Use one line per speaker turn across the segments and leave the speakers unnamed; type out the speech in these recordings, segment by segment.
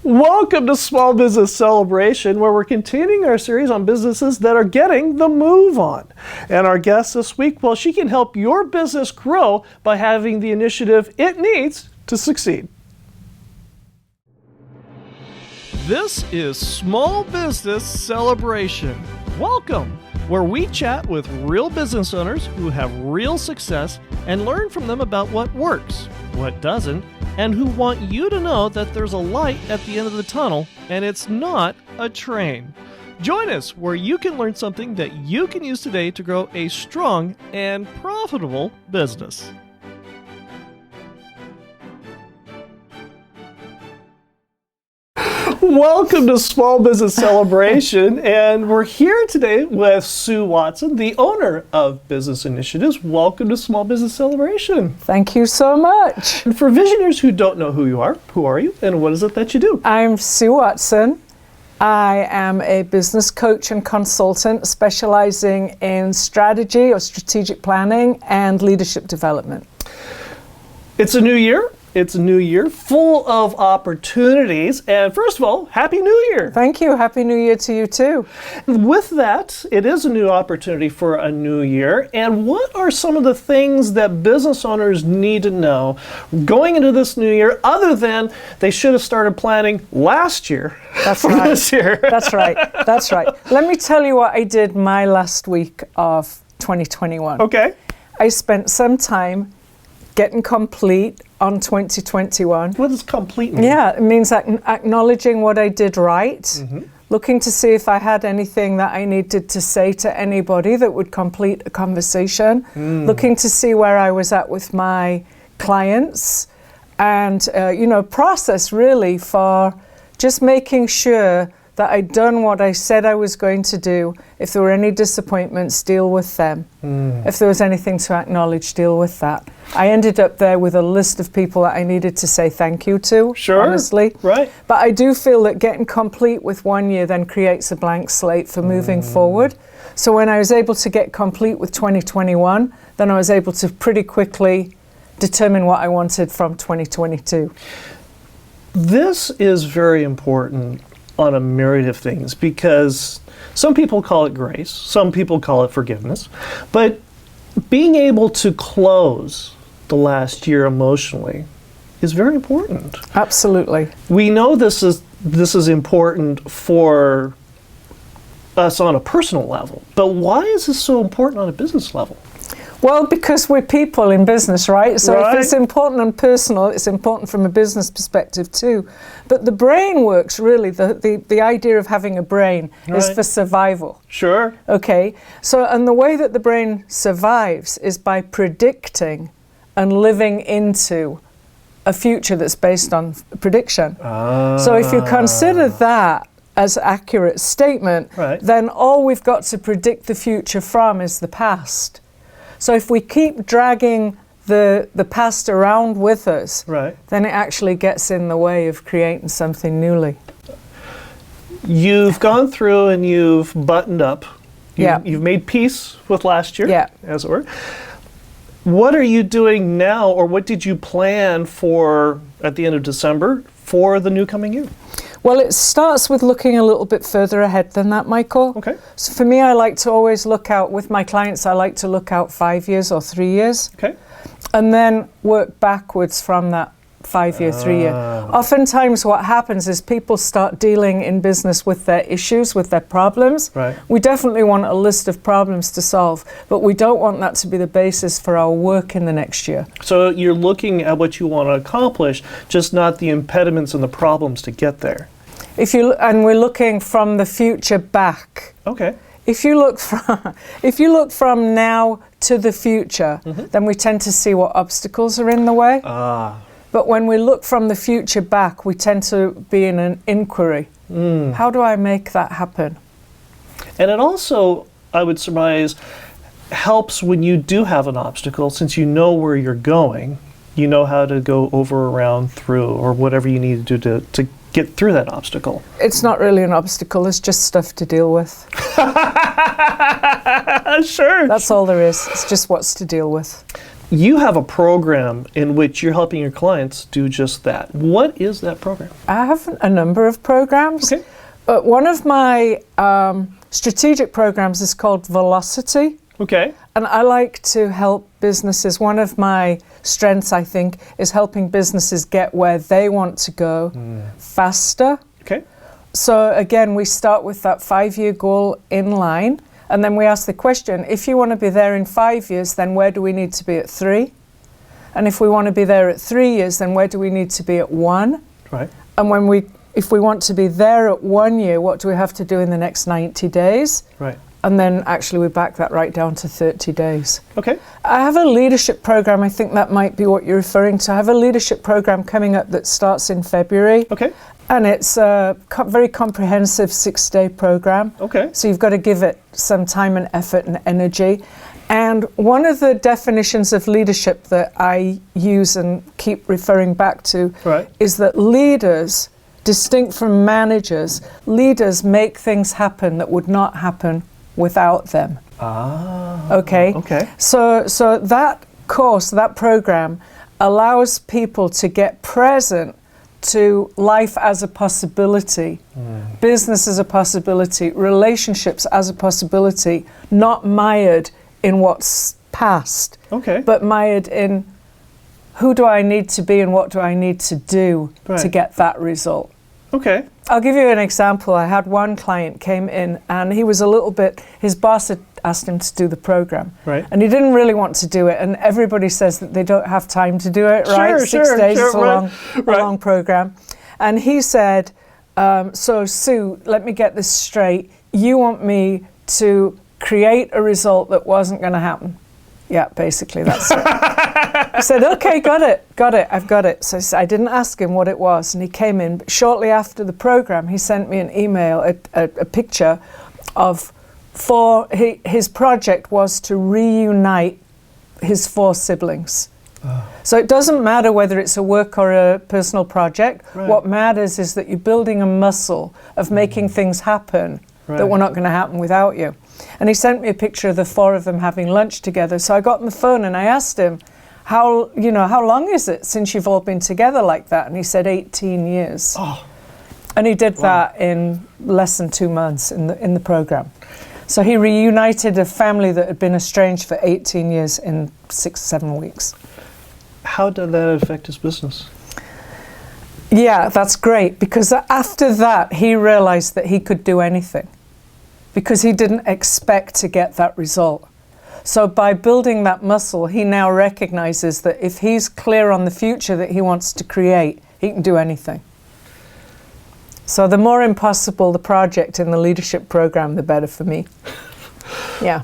Welcome to Small Business Celebration, where we're continuing our series on businesses that are getting the move on. And our guest this week, well, she can help your business grow by having the initiative it needs to succeed. This is Small Business Celebration. Welcome, where we chat with real business owners who have real success and learn from them about what works, what doesn't, and who want you to know that there's a light at the end of the tunnel and it's not a train. Join us where you can learn something that you can use today to grow a strong and profitable business. Welcome to Small Business Celebration, and we're here today with Sue Watson, the owner of Business Initiatives. Welcome to Small Business Celebration.
Thank you so much.
And for visionaries who don't know who are you, and what is it that you do?
I'm Sue Watson. I am a business coach and consultant specializing in strategy or strategic planning and leadership development.
It's a new year. It's a new year full of opportunities. And first of all, Happy New Year.
Thank you. Happy New Year to you too.
With that, it is a new opportunity for a new year. And what are some of the things that business owners need to know going into this new year, other than they should have started planning last year?
That's
for
right.
This year.
That's right. That's right. Let me tell you what I did my last week of 2021.
Okay.
I spent some time getting complete on 2021.
What does complete mean?
Yeah, it means acknowledging what I did right, looking to see if I had anything that I needed to say to anybody that would complete a conversation, looking to see where I was at with my clients, and process really for just making sure that I'd done what I said I was going to do. If there were any disappointments, deal with them. If there was anything to acknowledge, deal with that. I ended up there with a list of people that I needed to say thank you to, honestly.
Right.
But I do feel that getting complete with 1 year then creates a blank slate for moving forward. So when I was able to get complete with 2021, then I was able to pretty quickly determine what I wanted from 2022.
This is very important on a myriad of things, because some people call it grace, some people call it forgiveness, but being able to close the last year emotionally is very important.
Absolutely.
We know this is important for us on a personal level, but why is this so important on a business level?
Well, because we're people in business, right? So
Right.
if it's important and personal, it's important from a business perspective too. But the brain works really, the idea of having a brain is
Right.
for survival.
Sure.
Okay, so and the way that the brain survives is by predicting and living into a future that's based on prediction. So if you consider that as accurate statement,
Right.
then all we've got to predict the future from is the past. So if we keep dragging the past around with us,
Right.
then it actually gets in the way of creating something newly.
You've gone through and you've buttoned up.
Yeah.
You've made peace with last year,
Yeah.
as it were. What are you doing now, or what did you plan for at the end of December for the new coming year?
Well, it starts with looking a little bit further ahead than that, Michael.
Okay.
So for me, I like to always look out, with my clients, I like to look out 5 years or 3 years,
Okay.
and then work backwards from that 5-year, 3-year. Oftentimes what happens is people start dealing in business with their issues, with their problems.
Right.
We definitely want a list of problems to solve, but we don't want that to be the basis for our work in the next year.
So you're looking at what you want to accomplish, just not the impediments and the problems to get there.
And we're looking from the future back.
Okay.
If you look from now to the future, then we tend to see what obstacles are in the way. But when we look from the future back, we tend to be in an inquiry. How do I make that happen?
And it also, I would surmise, helps when you do have an obstacle, since you know where you're going, you know how to go over, around, through, or whatever you need to do to get through that obstacle.
It's not really an obstacle, it's just stuff to deal with.
Sure.
That's all there is. It's just what's to deal with.
you have a program in which you're helping your clients do just that. What is that program?
I have a number of programs.
Okay.
One of my strategic programs is called Velocity.
Okay.
And I like to help businesses. One of my strengths, I think, is helping businesses get where they want to go faster.
Okay.
So again, we start with that 5-year goal in line. And then we ask the question, if you want to be there in 5 years, then where do we need to be at 3? And if we want to be there at 3 years, then where do we need to be at 1?
Right.
And if we want to be there at 1 year, what do we have to do in the next 90 days?
Right.
And then actually we back that right down to 30 days.
Okay.
I have a leadership program. I think that might be what you're referring to. I have a leadership program coming up that starts in February.
Okay.
And it's a very comprehensive 6-day program.
Okay.
So you've got to give it some time and effort and energy. And one of the definitions of leadership that I use and keep referring back to is that leaders, distinct from managers, leaders make things happen that would not happen without them. Okay. So that course, that program allows people to get present to life as a possibility, business as a possibility, relationships as a possibility, not mired in what's past, but mired in who do I need to be and what do I need to do to get that result.
Okay.
I'll give you an example. I had one client came in and he was a little bit, his boss had asked him to do the program. Right. And he didn't really want to do it. And everybody says that they don't have time to do it, right? 6 days is a long program. And he said, so Sue, let me get this straight. You want me to create a result that wasn't going to happen? Yeah, basically that's it. I said, okay, got it, I've got it. So I didn't ask him what it was, and he came in. But shortly after the program, he sent me an email, a picture of his project was to reunite his 4 siblings. So it doesn't matter whether it's a work or a personal project. What matters is that you're building a muscle of making things happen that were not going to happen without you. And he sent me a picture of the 4 of them having lunch together. So I got on the phone and I asked him, how long is it since you've all been together like that? And he said 18 years. And he did that in less than 2 months in the program. So he reunited a family that had been estranged for 18 years in 6-7 weeks.
How did that affect his business?
Yeah, that's great, because after that he realized that he could do anything, because he didn't expect to get that result. So by building that muscle, he now recognizes that if he's clear on the future that he wants to create, he can do anything. So the more impossible the project in the leadership program, the better for me. Yeah.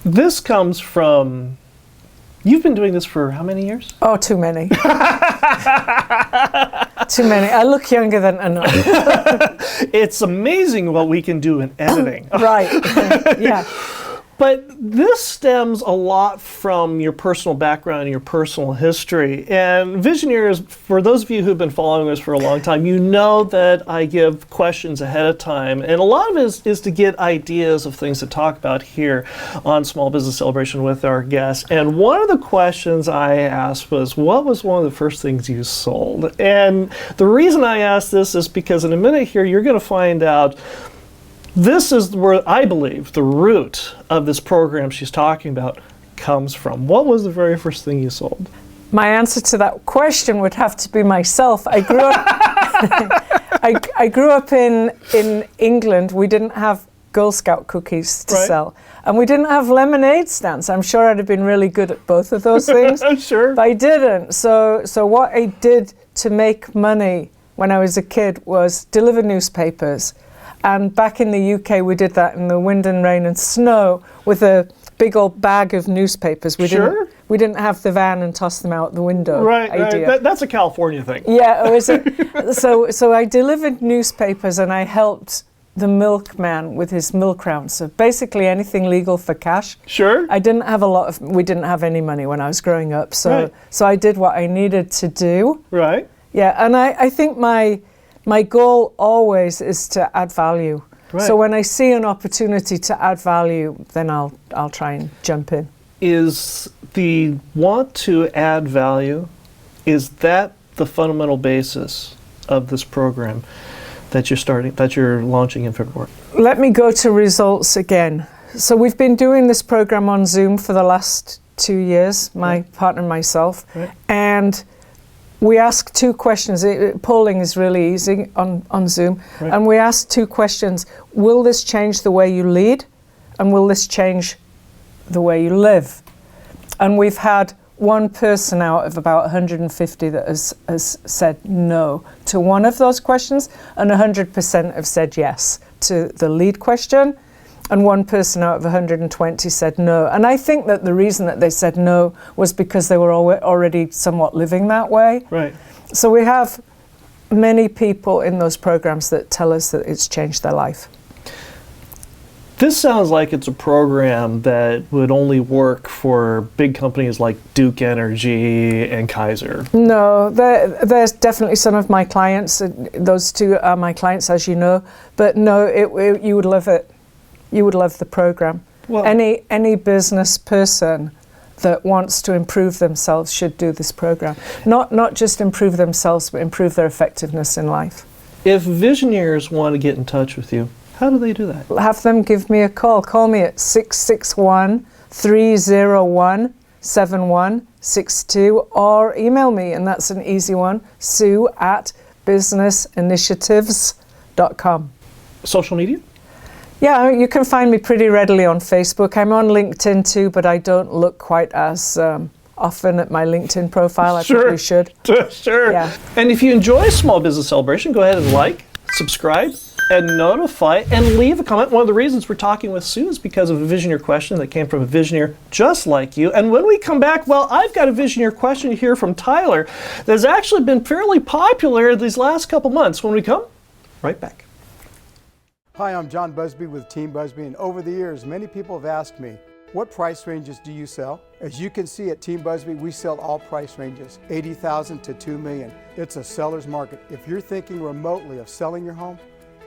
This comes from, you've been doing this for how many years?
Oh, too many. Too many. I look younger than I know.
It's amazing what we can do in editing.
Right. Yeah.
But this stems a lot from your personal background and your personal history. And Visioneers, for those of you who've been following us for a long time, you know that I give questions ahead of time. And a lot of it is to get ideas of things to talk about here on Small Business Celebration with our guests. And one of the questions I asked was, what was one of the first things you sold? And the reason I asked this is because in a minute here, you're going to find out this is where I believe the root of this program she's talking about comes from. What was the very first thing you sold?
My answer to that question would have to be myself. I grew up I grew up in England. We didn't have Girl Scout cookies to sell. And we didn't have lemonade stands. I'm sure I'd have been really good at both of those things.
I'm sure.
But I didn't. So what I did to make money when I was a kid was deliver newspapers. And back in the UK, we did that in the wind and rain and snow with a big old bag of newspapers. We didn't have the van and toss them out the window idea.
Right. That's a California thing.
Yeah, it was so I delivered newspapers and I helped the milkman with his milk round. So basically anything legal for cash. Sure. We didn't have any money when I was growing up. So I did what I needed to do. Right. Yeah, and I think my goal always is to add value. Right. So when I see an opportunity to add value, then I'll try and jump in.
Is the want to add value, is that the fundamental basis of this program that you're launching in February?
Let me go to results again. So we've been doing this program on Zoom for the last 2 years, my partner and myself, and we ask 2 questions. Polling is really easy on Zoom, and we ask 2 questions. Will this change the way you lead, and will this change the way you live? And we've had 1 person out of about 150 that has said no to one of those questions, and 100% have said yes to the lead question, and 1 person out of 120 said no. And I think that the reason that they said no was because they were already somewhat living that way.
Right.
So we have many people in those programs that tell us that it's changed their life.
This sounds like it's a program that would only work for big companies like Duke Energy and Kaiser.
No, there's definitely some of my clients. Those 2 are my clients, as you know. But no, you would love it. You would love the program. Well, any business person that wants to improve themselves should do this program. Not just improve themselves, but improve their effectiveness in life.
If visionaries want to get in touch with you, how do they do that?
Have them give me a call. Call me at 661-301-7162 or email me, and that's an easy one, sue@businessinitiatives.com.
Social media?
Yeah, you can find me pretty readily on Facebook. I'm on LinkedIn too, but I don't look quite as often at my LinkedIn profile. I probably should.
Sure.
Yeah.
And if you enjoy Small Business Celebration, go ahead and like, subscribe, and notify, and leave a comment. One of the reasons we're talking with Sue is because of a Visioneer question that came from a Visioneer just like you. And when we come back, well, I've got a Visioneer question here from Tyler that's actually been fairly popular these last couple months. When we come, right back.
Hi, I'm John Busby with Team Busby, and over the years, many people have asked me, what price ranges do you sell? As you can see at Team Busby, we sell all price ranges, $80,000 to $2 million. It's a seller's market. If you're thinking remotely of selling your home,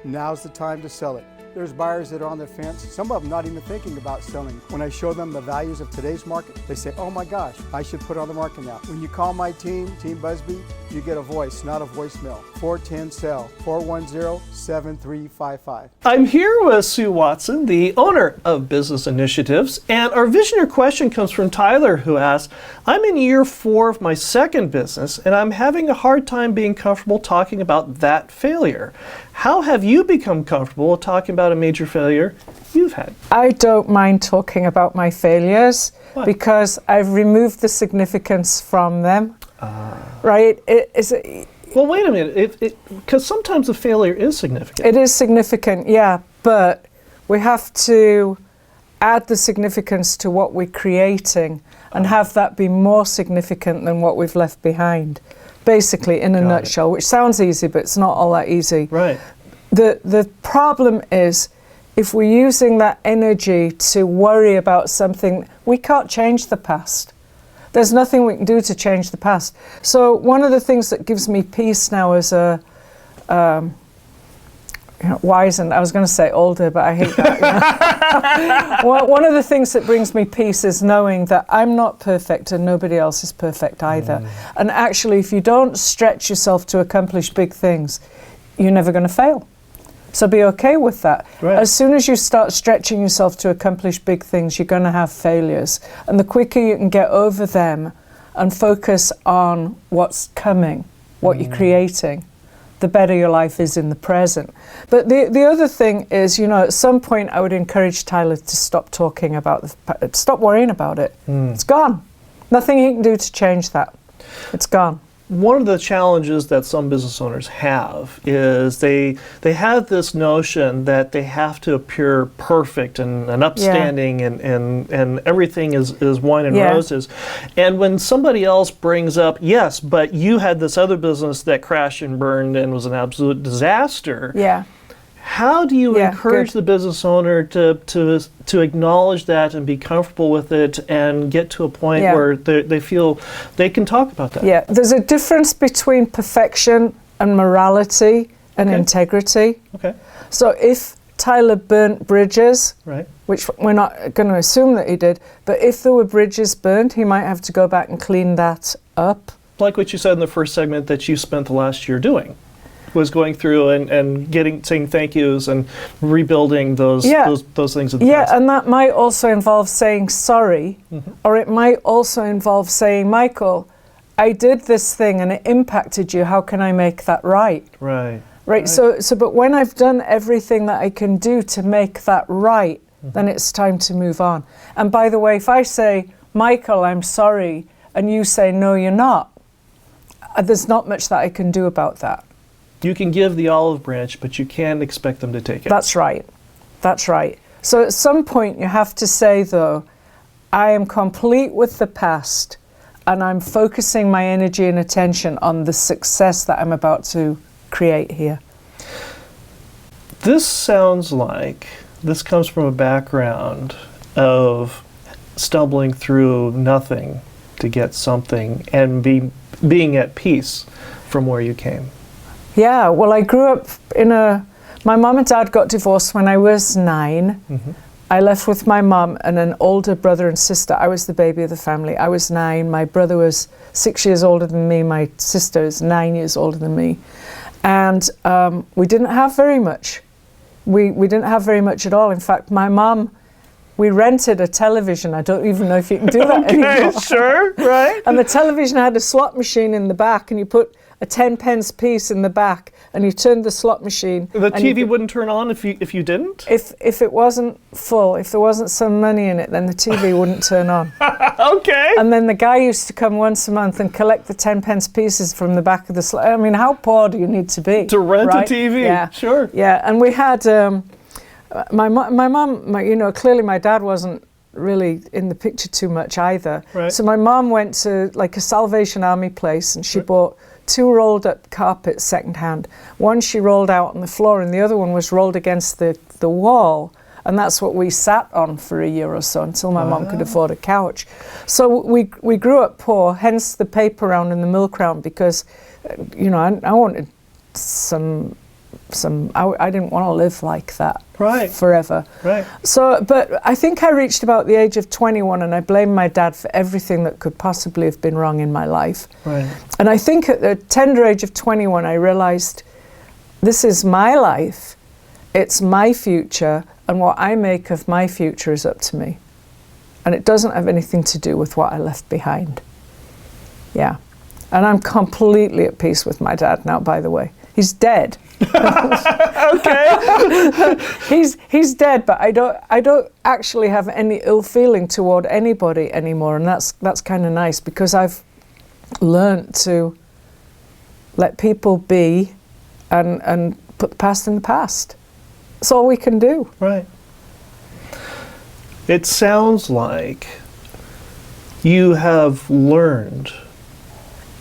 now's the time to sell it. There's buyers that are on the fence, some of them not even thinking about selling. When I show them the values of today's market, they say, oh my gosh, I should put on the market now. When you call my team, Team Busby, you get a voice, not a voicemail. 410-SELL, 410-7355.
I'm here with Sue Watson, the owner of Business Initiatives, and our Visioneer question comes from Tyler, who asks, I'm in year 4 of my second business, and I'm having a hard time being comfortable talking about that failure. How have you become comfortable talking about a major failure you've had?
I don't mind talking about my failures.
Why?
Because I've removed the significance from them. Right?
Well, wait a minute, because sometimes a failure is significant.
It is significant, yeah, but we have to add the significance to what we're creating and have that be more significant than what we've left behind. Basically, in a nutshell, which sounds easy, but it's not all that easy.
Right.
The problem is, if we're using that energy to worry about something, we can't change the past. There's nothing we can do to change the past. So one of the things that gives me peace now as a wizened, I was going to say older, but I hate that. One of the things that brings me peace is knowing that I'm not perfect and nobody else is perfect either. And actually, if you don't stretch yourself to accomplish big things, you're never going to fail. So be okay with that.
Right.
As soon as you start stretching yourself to accomplish big things, you're going to have failures. And the quicker you can get over them and focus on what's coming, what you're creating, the better your life is in the present. But the other thing is, at some point I would encourage Tyler to stop talking about, stop worrying about it. It's gone. Nothing he can do to change that. It's gone.
One of the challenges that some business owners have is they have this notion that they have to appear perfect and upstanding and everything is wine and roses. And when somebody else brings up, yes, but you had this other business that crashed and burned and was an absolute disaster.
Yeah.
How do you encourage the business owner to acknowledge that and be comfortable with it and get to a point where they feel they can talk about that?
Yeah, there's a difference between perfection and morality and integrity.
Okay.
So if Tyler burnt bridges,
Right.
which we're not going to assume that he did, but if there were bridges burnt, he might have to go back and clean that up.
Like what you said in the first segment that you spent the last year doing, was going through and saying thank yous and rebuilding those things in the
Yeah,
past.
and that might also involve saying sorry, or it might also involve saying, Michael, I did this thing and it impacted you. How can I make that right?
Right.
Right. So but when I've done everything that I can do to make that right, then it's time to move on. And by the way, if I say, Michael, I'm sorry, and you say, no, you're not, there's not much that I can do about that.
You can give the olive branch, but you can't expect them to take it.
That's right. That's right. So at some point you have to say, though, I am complete with the past and I'm focusing my energy and attention on the success that I'm about to create here.
This sounds like this comes from a background of stumbling through nothing to get something and being at peace from where you came.
Yeah, well, I grew up my mum and dad got divorced when I was 9. I left with my mum and an older brother and sister. I was the baby of the family. I was 9. My brother was 6 years older than me. My sister is 9 years older than me. And we didn't have very much. We didn't have very much at all. In fact, my mum, we rented a television. I don't even know if you can do that anymore.
Sure, right.
And the television had a slot machine in the back, and you put a 10-pence piece in the back, and you turned the slot machine.
The TV wouldn't turn on if you didn't?
If it wasn't full, if there wasn't some money in it, then the TV wouldn't turn on.
Okay.
And then the guy used to come once a month and collect the 10-pence pieces from the back of the slot. I mean, how poor do you need to be?
To rent
right?
a TV,
yeah.
Sure.
Yeah, and we had, my mum, clearly my dad wasn't really in the picture too much either.
Right.
So my mum went to like a Salvation Army place and she bought 2 rolled up carpets secondhand. One she rolled out on the floor and the other one was rolled against the wall. And that's what we sat on for a year or so until my mum could afford a couch. So we grew up poor, hence the paper round and the milk round, because, I wanted I didn't want to live like that forever.
Right.
So, but I think I reached about the age of 21 and I blamed my dad for everything that could possibly have been wrong in my life.
Right.
And I think at the tender age of 21, I realized this is my life, it's my future, and what I make of my future is up to me. And it doesn't have anything to do with what I left behind. Yeah. And I'm completely at peace with my dad now, by the way. He's dead.
Okay.
He's dead, but I don't actually have any ill feeling toward anybody anymore, and that's kind of nice because I've learned to let people be and put the past in the past. That's all we can do.
Right. It sounds like you have learned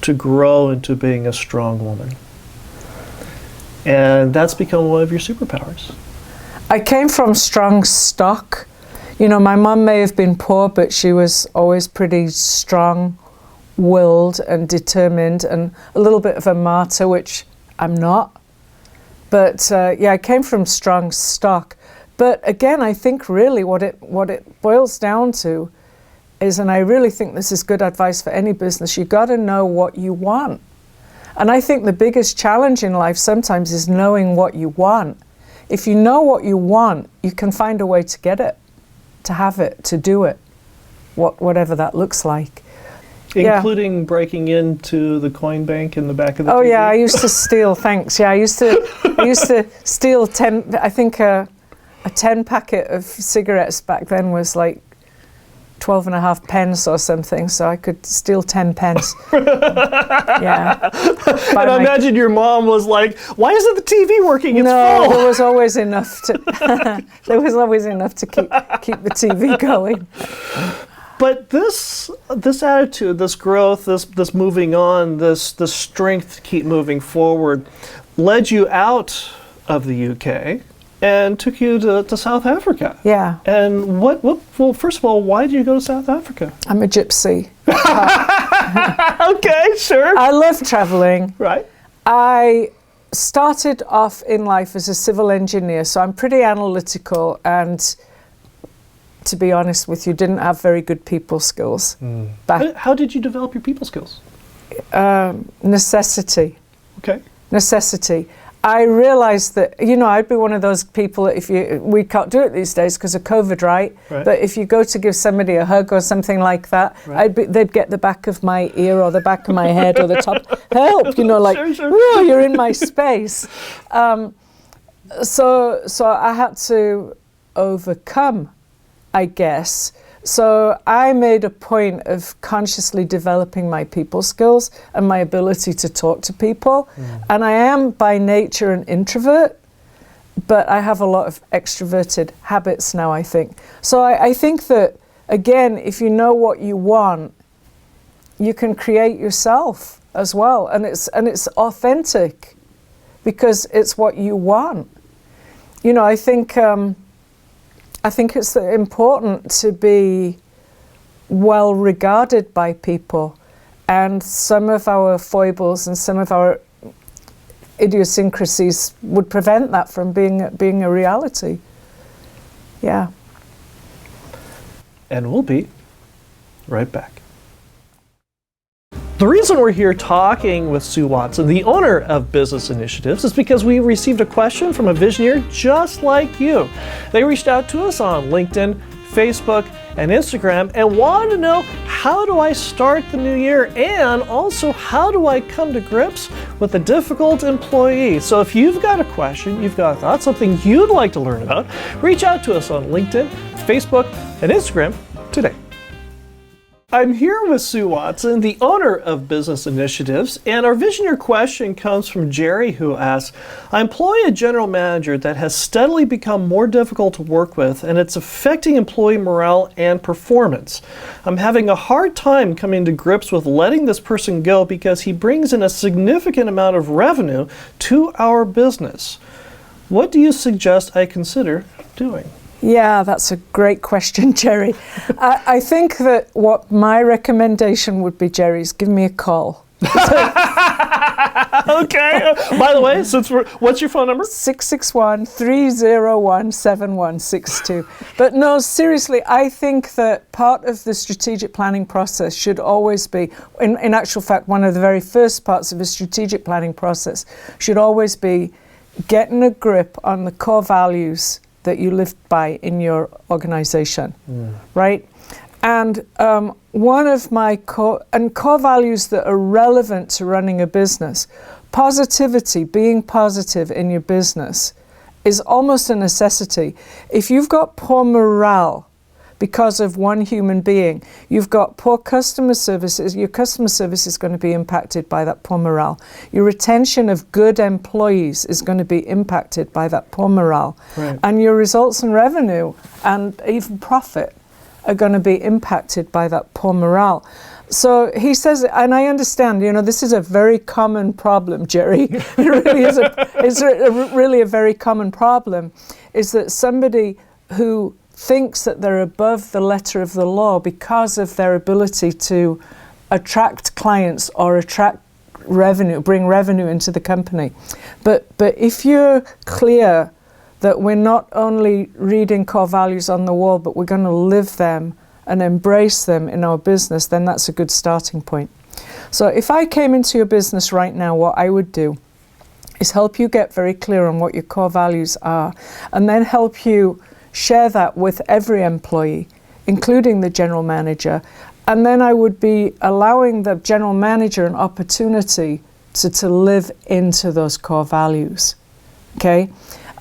to grow into being a strong woman. And that's become one of your superpowers.
I came from strong stock. My mum may have been poor, but she was always pretty strong-willed and determined and a little bit of a martyr, which I'm not. But I came from strong stock. But again, I think really what it boils down to is, and I really think this is good advice for any business, you got to know what you want. And I think the biggest challenge in life sometimes is knowing what you want. If you know what you want, you can find a way to get it, to have it, to do it, whatever that looks like.
Including breaking into the coin bank in the back of the TV?
Oh yeah, I used to steal, thanks. Yeah, I used to steal 10, I think a 10 packet of cigarettes back then was like 12.5 pence or something, so I could steal 10 pence. Yeah.
And I imagine your mom was like, why isn't the TV working? It's full.
There was always enough to keep the TV going.
But this attitude, this growth, this moving on, this strength to keep moving forward led you out of the UK and took you to South Africa.
Yeah.
And well, first of all, why did you go to South Africa?
I'm a gypsy.
Okay, sure.
I love traveling.
Right.
I started off in life as a civil engineer, so I'm pretty analytical and, to be honest with you, didn't have very good people skills.
How did you develop your people skills?
Necessity.
Okay.
Necessity. I realized that, I'd be one of those people that we can't do it these days because of COVID, right? But if you go to give somebody a hug or something like that, they'd get the back of my ear or the back of my head or the top. Help, sure. Oh, you're in my space. So I had to overcome, I guess. So I made a point of consciously developing my people skills and my ability to talk to people. And I am by nature an introvert, but I have a lot of extroverted habits now, I think. So I think that, again, if you know what you want, you can create yourself as well. And it's authentic because it's what you want. I think it's important to be well regarded by people, and some of our foibles and some of our idiosyncrasies would prevent that from being a reality. Yeah.
And we'll be right back. The reason we're here talking with Sue Watson, the owner of Business Initiatives, is because we received a question from a visionary just like you. They reached out to us on LinkedIn, Facebook, and Instagram and wanted to know, how do I start the new year? And also, how do I come to grips with a difficult employee? So if you've got a question, you've got a thought, something you'd like to learn about, reach out to us on LinkedIn, Facebook, and Instagram today. I'm here with Sue Watson, the owner of Business Initiatives, and our visionary question comes from Jerry, who asks, I employ a general manager that has steadily become more difficult to work with, and it's affecting employee morale and performance. I'm having a hard time coming to grips with letting this person go because he brings in a significant amount of revenue to our business. What do you suggest I consider doing?
Yeah, that's a great question, Jerry. I think that what my recommendation would be, Jerry, is give me a call.
Okay. By the way, what's your phone number?
661-301-7162. But no, seriously, I think that part of the strategic planning process should always be, in actual fact, one of the very first parts of a strategic planning process should always be getting a grip on the core values that you live by in your organization, right? And one of my core values that are relevant to running a business, positivity, being positive in your business, is almost a necessity. If you've got poor morale because of one human being, you've got poor customer services, your customer service is going to be impacted by that poor morale. Your retention of good employees is going to be impacted by that poor morale. Right. And your results and revenue and even profit are going to be impacted by that poor morale. So he says, and I understand, this is a very common problem, Jerry. It really is really a very common problem, is that somebody who thinks that they're above the letter of the law because of their ability to attract clients or attract revenue, bring revenue into the company. But if you're clear that we're not only reading core values on the wall, but we're going to live them and embrace them in our business, then that's a good starting point. So if I came into your business right now, what I would do is help you get very clear on what your core values are, and then help you share that with every employee, including the general manager. And then I would be allowing the general manager an opportunity to live into those core values. Okay?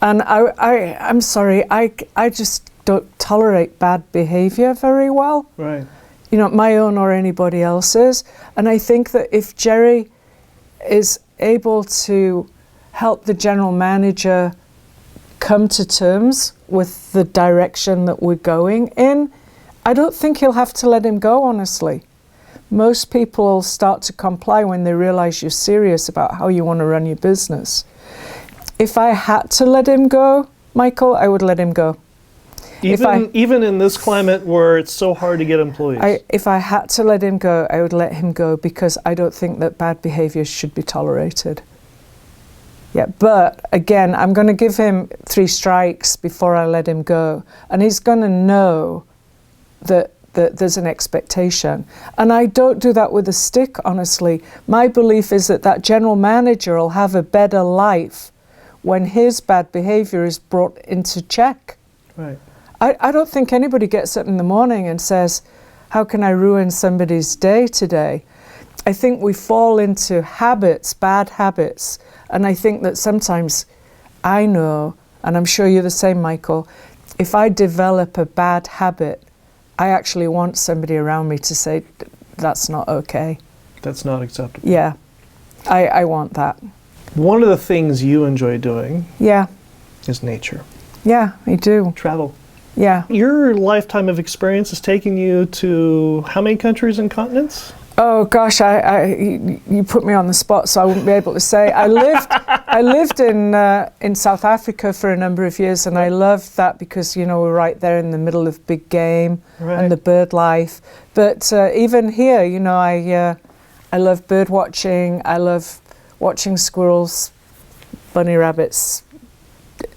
And I'm sorry, I just don't tolerate bad behavior very well.
Right.
My own or anybody else's. And I think that if Jerry is able to help the general manager come to terms with the direction that we're going in, I don't think he'll have to let him go, honestly. Most people start to comply when they realize you're serious about how you want to run your business. If I had to let him go, Michael, I would let him go.
Even in this climate where it's so hard to get employees?
If I had to let him go, I would let him go, because I don't think that bad behavior should be tolerated. Yeah, but again, I'm going to give him 3 strikes before I let him go. And he's going to know that there's an expectation. And I don't do that with a stick, honestly. My belief is that general manager will have a better life when his bad behavior is brought into check.
Right.
I don't think anybody gets up in the morning and says, how can I ruin somebody's day today? I think we fall into habits, bad habits. And I think that sometimes I know, and I'm sure you're the same, Michael, if I develop a bad habit, I actually want somebody around me to say, that's not okay.
That's not acceptable.
Yeah, I want that.
One of the things you enjoy doing is nature.
Yeah, I do.
Travel.
Yeah.
Your lifetime of experience has taken you to how many countries and continents?
Oh gosh, you put me on the spot, so I wouldn't be able to say. I lived in South Africa for a number of years, and I loved that because we're right there in the middle of big game and the bird life. But even here, I love bird watching. I love watching squirrels, bunny rabbits,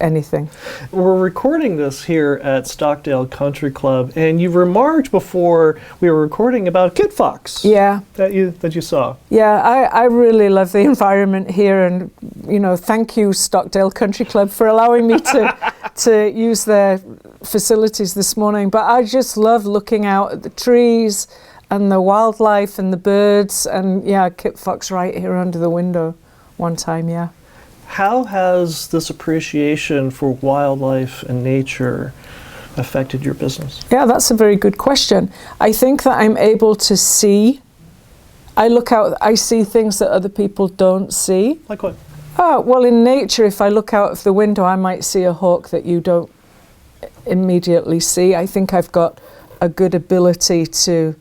anything.
We're recording this here at Stockdale Country Club, and you remarked before we were recording about a kit fox.
Yeah.
That you saw.
Yeah, I really love the environment here, and thank you Stockdale Country Club for allowing me to use their facilities this morning. But I just love looking out at the trees and the wildlife and the birds, and kit fox right here under the window one time. Yeah.
How has this appreciation for wildlife and nature affected your business?
Yeah, that's a very good question. I think that I'm able to see. I look out, I see things that other people don't see.
Like what?
Oh, well, in nature, if I look out of the window, I might see a hawk that you don't immediately see. I think I've got a good ability to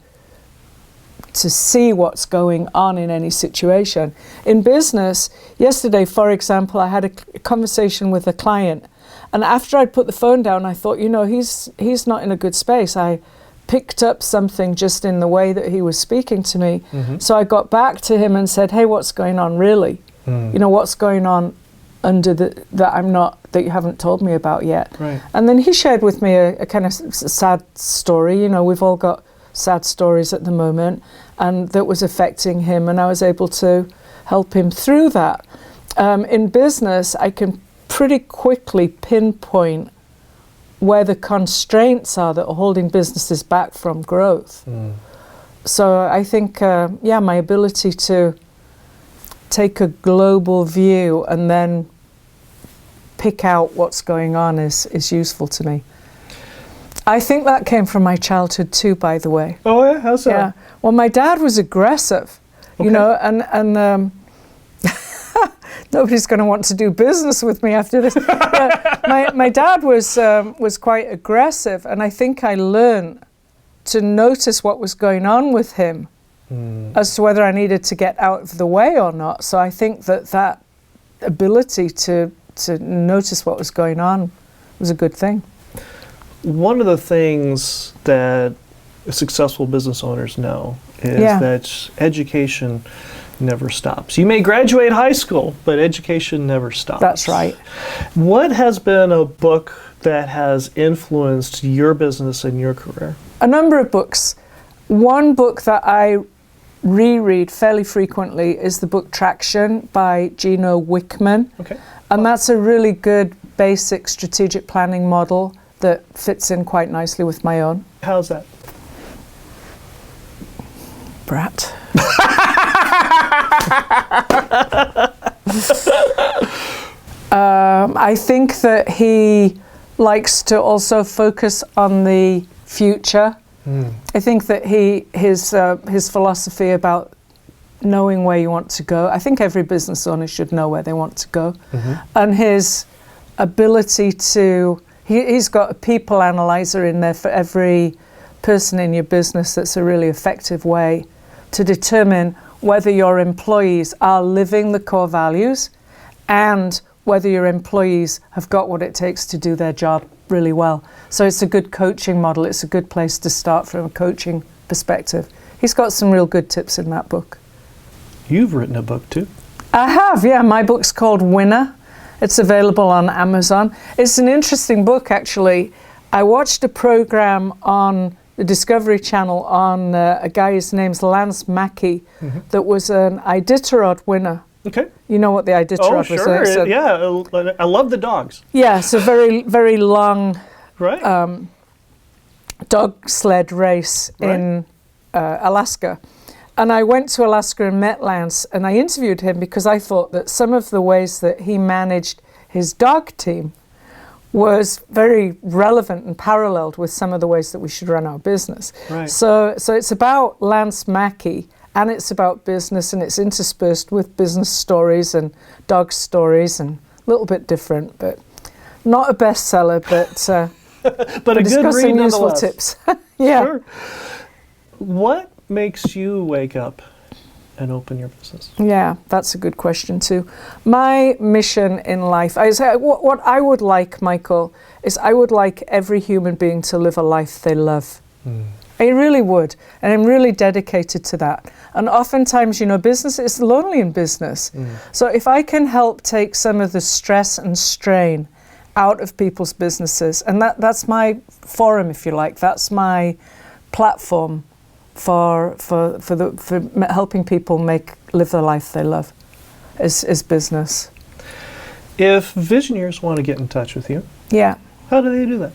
see what's going on in any situation. In business, yesterday, for example, I had a conversation with a client, and after I'd put the phone down, I thought, he's not in a good space. I picked up something just in the way that he was speaking to me. Mm-hmm. So I got back to him and said, hey, what's going on really? What's going on under that you haven't told me about yet?
Right.
And then he shared with me a kind of sad story. We've all got sad stories at the moment, and that was affecting him, and I was able to help him through that. In business, I can pretty quickly pinpoint where the constraints are that are holding businesses back from growth. So I think, my ability to take a global view and then pick out what's going on is useful to me. I think that came from my childhood too, by the way.
Oh yeah, how so?
Yeah. Well, my dad was aggressive, and nobody's going to want to do business with me after this. My dad was quite aggressive, and I think I learned to notice what was going on with him as to whether I needed to get out of the way or not. So I think that ability to notice what was going on was a good thing.
One of the things that successful business owners know is that education never stops. You may graduate high school, but education never stops.
That's right.
What has been a book that has influenced your business and your career?
A number of books. One book that I reread fairly frequently is the book Traction by Gino Wickman.
Okay.
And that's a really good basic strategic planning model that fits in quite nicely with my own.
How's that?
Brat. I think that he likes to also focus on the future. I think that his philosophy about knowing where you want to go, I think every business owner should know where they want to go. And his ability to, he's got a people analyzer in there for every person in your business. That's a really effective way to determine whether your employees are living the core values and whether your employees have got what it takes to do their job really well. So it's a good coaching model. It's a good place to start from a coaching perspective. He's got some real good tips in that book.
You've written a book too.
I have, yeah. My book's called Winner. It's available on Amazon. It's an interesting book, actually. I watched a program on the Discovery Channel on a guy, his name's Lance Mackey, that was an Iditarod winner.
Okay.
You know what the Iditarod was?
Sure.
So,
Yeah, I love the dogs.
yeah, it's a very, very long
Right.
dog sled race in Alaska. And I went to Alaska and met Lance, and I interviewed him because I thought that some of the ways that he managed his dog team was very relevant and paralleled with some of the ways that we should run our business.
Right.
So it's about Lance Mackey, and it's about business, and it's interspersed with business stories and dog stories, and a little bit different, but not a bestseller,
but a
it's
good
got
read
some useful
nonetheless.
tips. Yeah.
Sure. What makes you wake up and open your business?
Yeah, that's a good question too. My mission in life, what I would like, Michael, is I would like every human being to live a life they love. I really would, and I'm really dedicated to that. And oftentimes, business is lonely in business. So if I can help take some of the stress and strain out of people's businesses, and that's my forum, if you like, that's my platform for helping people live the life they love, is business.
If visionaries want to get in touch with you,
Yeah.
how do they do that?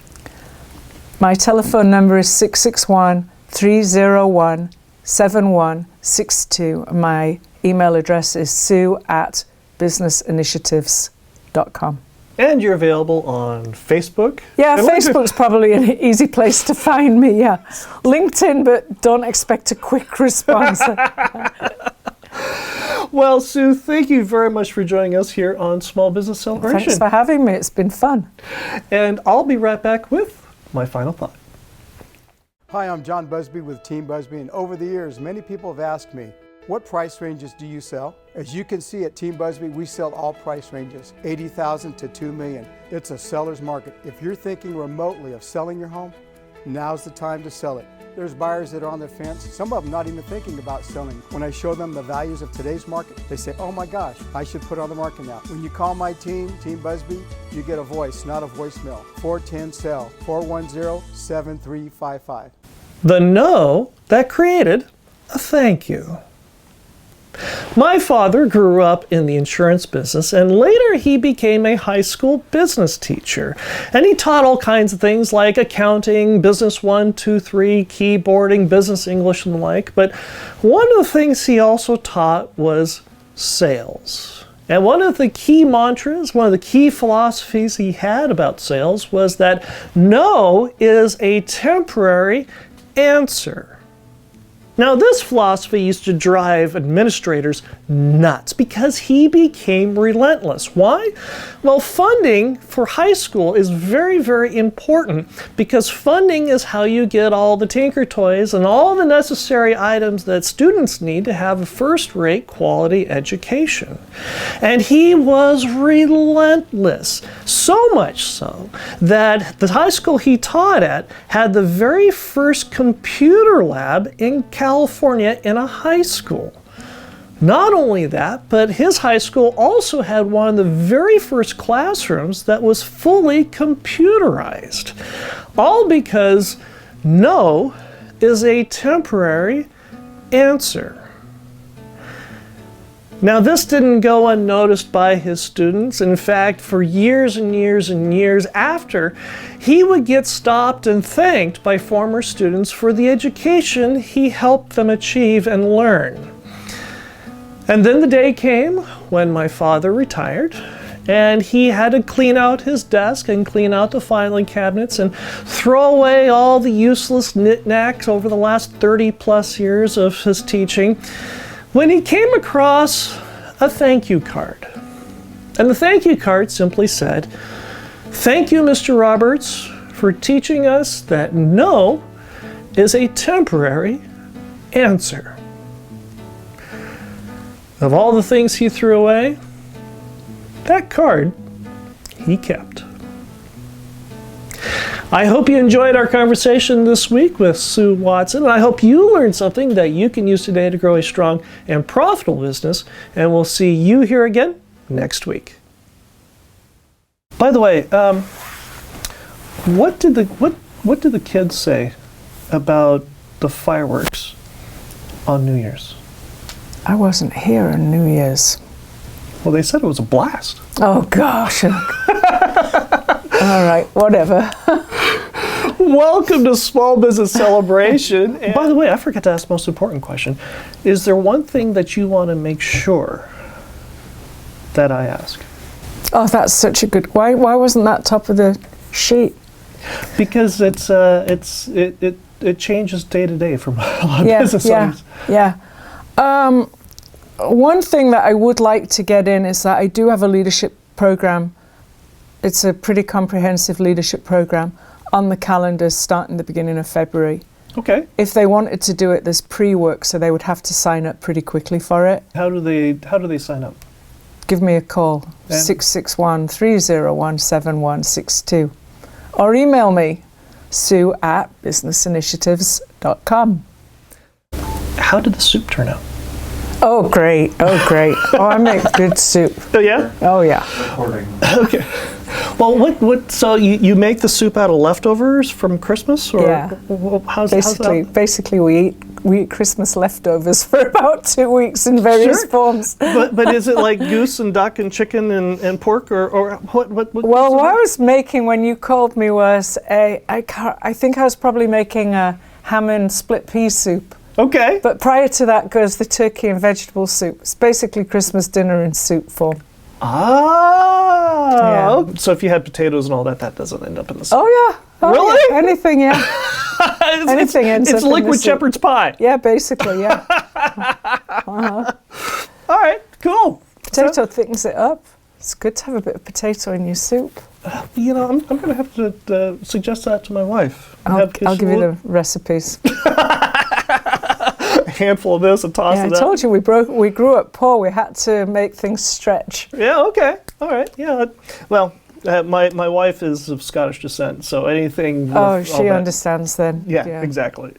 My telephone number is 661-301-7162. My email address is sue@businessinitiatives.com.
And you're available on Facebook?
Yeah,
And
Facebook's probably an easy place to find me, yeah. LinkedIn, but don't expect a quick response.
Well, Sue, thank you very much for joining us here on Small Business Celebration.
Thanks for having me. It's been fun.
And I'll be right back with my final thought.
Hi, I'm John Busby with Team Busby, and over the years, many people have asked me, what price ranges do you sell? As you can see at Team Busby, we sell all price ranges, $80,000 to $2 million. It's a seller's market. If you're thinking remotely of selling your home, now's the time to sell it. There's buyers that are on the fence, some of them not even thinking about selling. When I show them the values of today's market, they say, oh my gosh, I should put it on the market now. When you call my team, Team Busby, you get a voice, not a voicemail. 410-SELL, 410-7355.
The no that created a thank you. My father grew up in the insurance business, and later he became a high school business teacher. And he taught all kinds of things like accounting, business 1, 2, 3, keyboarding, business English, and the like. But one of the things he also taught was sales. And one of the key mantras, one of the key philosophies he had about sales was that no is a temporary answer. Now, this philosophy used to drive administrators nuts because he became relentless. Why? Well, funding for high school is very, very important because funding is how you get all the tinker toys and all the necessary items that students need to have a first-rate quality education. And he was relentless, so much so that the high school he taught at had the very first computer lab in California in a high school. Not only that, but his high school also had one of the very first classrooms that was fully computerized. All because no is a temporary answer. Now, this didn't go unnoticed by his students. In fact, for years and years and years after, he would get stopped and thanked by former students for the education he helped them achieve and learn. And then the day came when my father retired, and he had to clean out his desk and clean out the filing cabinets and throw away all the useless knickknacks over the last 30 plus years of his teaching, when he came across a thank you card. And the thank you card simply said, "Thank you, Mr. Roberts, for teaching us that no is a temporary answer." Of all the things he threw away, that card he kept. I hope you enjoyed our conversation this week with Sue Watson, and I hope you learned something that you can use today to grow a strong and profitable business, and we'll see you here again next week. By the way, what did the kids say about the fireworks on New Year's?
I wasn't here on New Year's.
Well, they said it was a blast.
Oh, gosh. All right, whatever.
Welcome to Small Business Celebration. And by the way, I forgot to ask the most important question. Is there one thing that you want to make sure that I ask?
Oh, that's such a good... Why wasn't that top of the sheet?
Because it changes day to day for a lot of business owners.
Yeah. One thing that I would like to get in is that I do have a leadership program. It's a pretty comprehensive leadership program on the calendar starting the beginning of February.
Okay.
If they wanted to do it, there's pre-work, so they would have to sign up pretty quickly for it.
How do they sign up?
Give me a call, 661-301-7162. Or email me, sue@businessinitiatives.com.
How did the soup turn out?
Oh, great. Oh, I make good soup.
Oh, yeah?
Oh, yeah.
Okay. Well, what? So you make the soup out of leftovers from Christmas, or
Yeah.
how's that?
Basically, we eat Christmas leftovers for about 2 weeks in various forms.
But is it like goose and duck and chicken and pork, or what?
Well, what I was making when you called me was I think I was probably making a ham and split pea soup.
Okay.
But prior to that goes the turkey and vegetable soup. It's basically Christmas dinner in soup form.
Ah. Yeah. So if you had potatoes and all that doesn't end up in the soup.
Oh, yeah. Oh,
really?
Yeah. Anything, yeah. Anything ends up in the soup.
It's liquid shepherd's pie.
Yeah, basically, yeah.
All right, cool.
Potato thickens it up. It's good to have a bit of potato in your soup.
You know, I'm going to have to suggest that to my wife.
I'll give you the recipes.
A handful of this, a toss of that.
I told you we grew up poor. We had to make things stretch.
Yeah, okay. All right. Yeah. Well, my wife is of Scottish descent, so anything.
Oh, she understands then.
Yeah, exactly.